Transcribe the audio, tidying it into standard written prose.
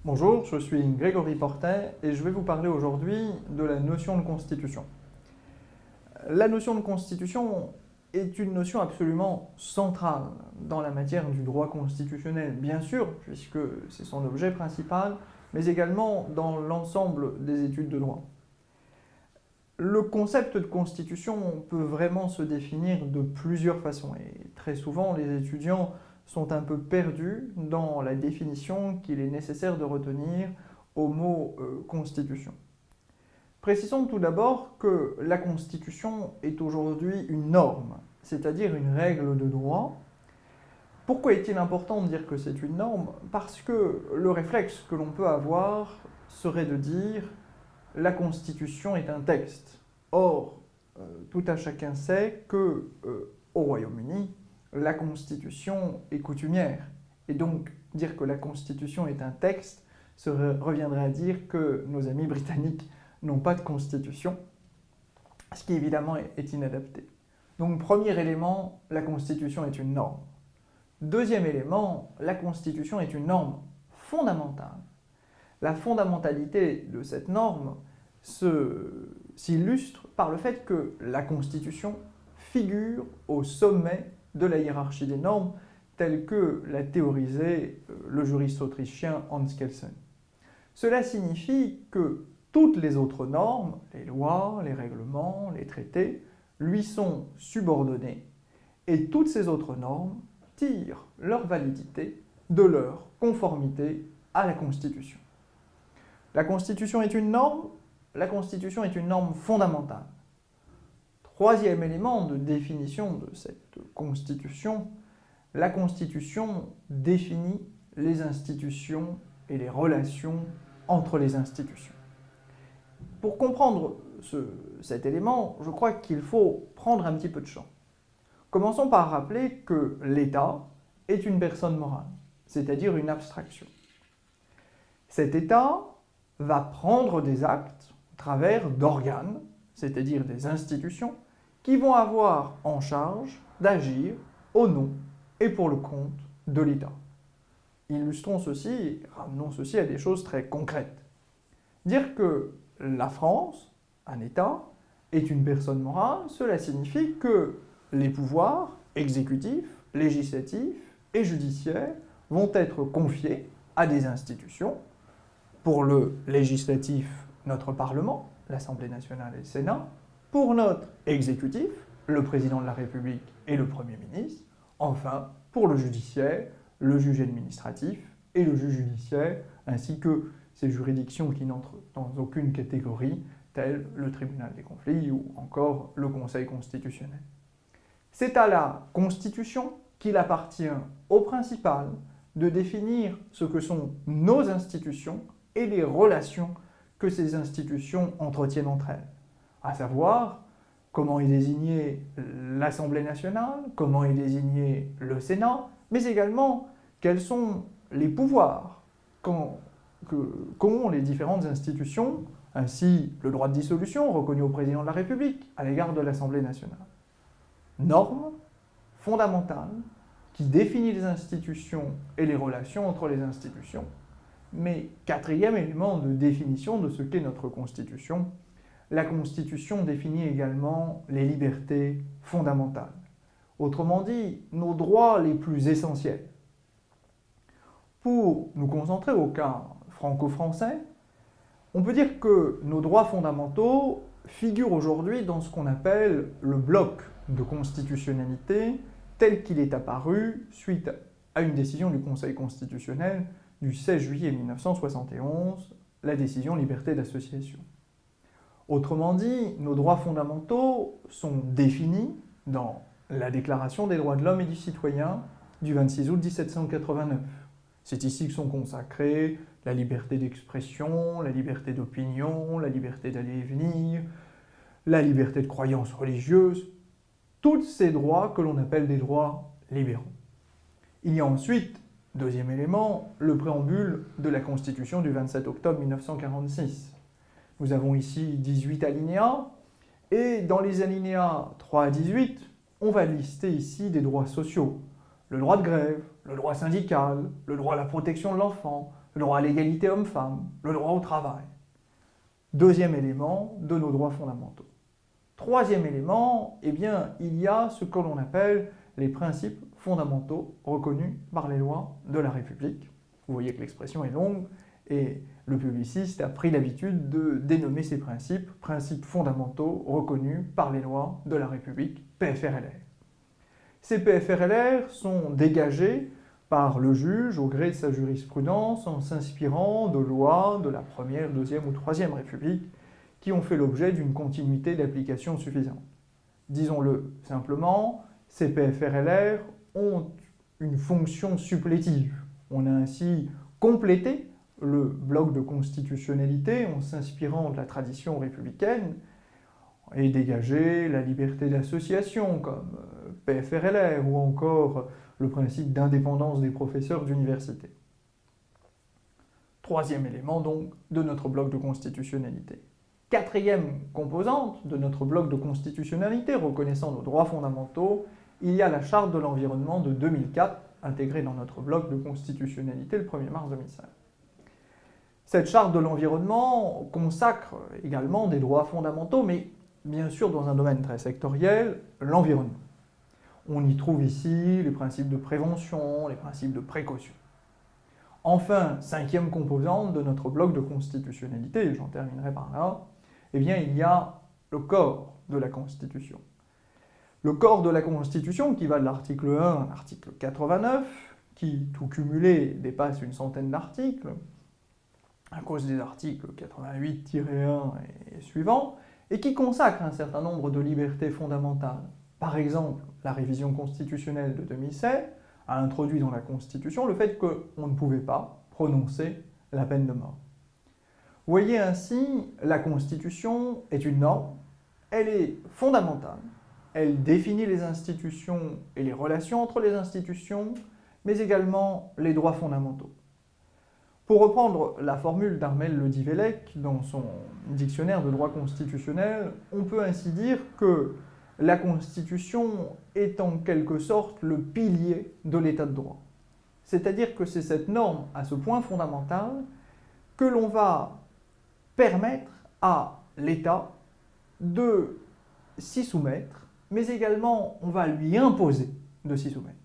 Bonjour, je suis Grégory Portet et je vais vous parler aujourd'hui de la notion de constitution. La notion de constitution est une notion absolument centrale dans la matière du droit constitutionnel, bien sûr, puisque c'est son objet principal, mais également dans l'ensemble des études de droit. Le concept de constitution peut vraiment se définir de plusieurs façons et très souvent les étudiants sont un peu perdus dans la définition qu'il est nécessaire de retenir au mot constitution. Précisons tout d'abord que la constitution est aujourd'hui une norme, c'est-à-dire une règle de droit. Pourquoi est-il important de dire que c'est une norme? Parce que le réflexe que l'on peut avoir serait de dire la Constitution est un texte. Or, tout un chacun sait que au Royaume-Uni, la Constitution est coutumière. Et donc, dire que la Constitution est un texte reviendrait à dire que nos amis britanniques n'ont pas de Constitution, ce qui évidemment est inadapté. Donc, premier élément, la Constitution est une norme. Deuxième élément, la Constitution est une norme fondamentale. La fondamentalité de cette norme s'illustre par le fait que la Constitution figure au sommet de la hiérarchie des normes telle que l'a théorisé le juriste autrichien Hans Kelsen. Cela signifie que toutes les autres normes, les lois, les règlements, les traités, lui sont subordonnées et toutes ces autres normes tirent leur validité de leur conformité à la Constitution. La Constitution est une norme, la Constitution est une norme fondamentale. Troisième élément de définition de cette Constitution, la Constitution définit les institutions et les relations entre les institutions. Pour comprendre cet élément, je crois qu'il faut prendre un petit peu de champ. Commençons par rappeler que l'État est une personne morale, c'est-à-dire une abstraction. Cet État va prendre des actes au travers d'organes, c'est-à-dire des institutions, qui vont avoir en charge d'agir au nom et pour le compte de l'État. Illustrons ceci, ramenons ceci à des choses très concrètes. Dire que la France, un État, est une personne morale, cela signifie que les pouvoirs exécutifs, législatifs et judiciaires vont être confiés à des institutions. Pour le législatif, notre Parlement, l'Assemblée nationale et le Sénat. Pour notre exécutif, le président de la République et le Premier ministre. Enfin, pour le judiciaire, le juge administratif et le juge judiciaire, ainsi que ces juridictions qui n'entrent dans aucune catégorie, telles le tribunal des conflits ou encore le Conseil constitutionnel. C'est à la Constitution qu'il appartient au principal de définir ce que sont nos institutions et les relations que ces institutions entretiennent entre elles. À savoir, comment est désignée l'Assemblée nationale, comment est désigné le Sénat, mais également quels sont les pouvoirs qu'ont les différentes institutions, ainsi le droit de dissolution reconnu au président de la République à l'égard de l'Assemblée nationale. Norme fondamentale qui définit les institutions et les relations entre les institutions. Mais quatrième élément de définition de ce qu'est notre Constitution, la Constitution définit également les libertés fondamentales. Autrement dit, nos droits les plus essentiels. Pour nous concentrer au cas franco-français, on peut dire que nos droits fondamentaux figurent aujourd'hui dans ce qu'on appelle le bloc de constitutionnalité tel qu'il est apparu suite à une décision du Conseil constitutionnel du 16 juillet 1971, la décision liberté d'association. Autrement dit, nos droits fondamentaux sont définis dans la Déclaration des droits de l'homme et du citoyen du 26 août 1789. C'est ici que sont consacrés la liberté d'expression, la liberté d'opinion, la liberté d'aller et venir, la liberté de croyance religieuse, tous ces droits que l'on appelle des droits libéraux. Il y a ensuite, deuxième élément, le préambule de la Constitution du 27 octobre 1946. Nous avons ici 18 alinéas, et dans les alinéas 3 à 18, on va lister ici des droits sociaux. Le droit de grève, le droit syndical, le droit à la protection de l'enfant, le droit à l'égalité homme-femme, le droit au travail. Deuxième élément de nos droits fondamentaux. Troisième élément, eh bien, il y a ce que l'on appelle les principes fondamentaux reconnus par les lois de la République. Vous voyez que l'expression est longue et le publiciste a pris l'habitude de dénommer ces principes fondamentaux reconnus par les lois de la République, PFRLR. Ces PFRLR sont dégagés par le juge au gré de sa jurisprudence en s'inspirant de lois de la Première, Deuxième ou Troisième République qui ont fait l'objet d'une continuité d'application suffisante. Disons-le simplement, ces PFRLR ont une fonction supplétive. On a ainsi complété le bloc de constitutionnalité en s'inspirant de la tradition républicaine et dégagé la liberté d'association comme PFRLR ou encore le principe d'indépendance des professeurs d'université. Troisième élément donc de notre bloc de constitutionnalité. Quatrième composante de notre bloc de constitutionnalité reconnaissant nos droits fondamentaux, il y a la Charte de l'environnement de 2004, intégrée dans notre bloc de constitutionnalité le 1er mars 2005. Cette Charte de l'environnement consacre également des droits fondamentaux, mais bien sûr dans un domaine très sectoriel, l'environnement. On y trouve ici les principes de prévention, les principes de précaution. Enfin, cinquième composante de notre bloc de constitutionnalité, et j'en terminerai par là, eh bien il y a le corps de la Constitution. Le corps de la Constitution qui va de l'article 1 à l'article 89, qui tout cumulé dépasse une centaine d'articles, à cause des articles 88-1 et suivants, et qui consacre un certain nombre de libertés fondamentales. Par exemple, la révision constitutionnelle de 2007 a introduit dans la Constitution le fait qu'on ne pouvait pas prononcer la peine de mort. Vous voyez ainsi, la Constitution est une norme, elle est fondamentale, elle définit les institutions et les relations entre les institutions, mais également les droits fondamentaux. Pour reprendre la formule d'Armel Le Divellec dans son dictionnaire de droit constitutionnel, on peut ainsi dire que la Constitution est en quelque sorte le pilier de l'état de droit. C'est-à-dire que c'est cette norme à ce point fondamental que l'on va permettre à l'État de s'y soumettre, mais également on va lui imposer de s'y soumettre.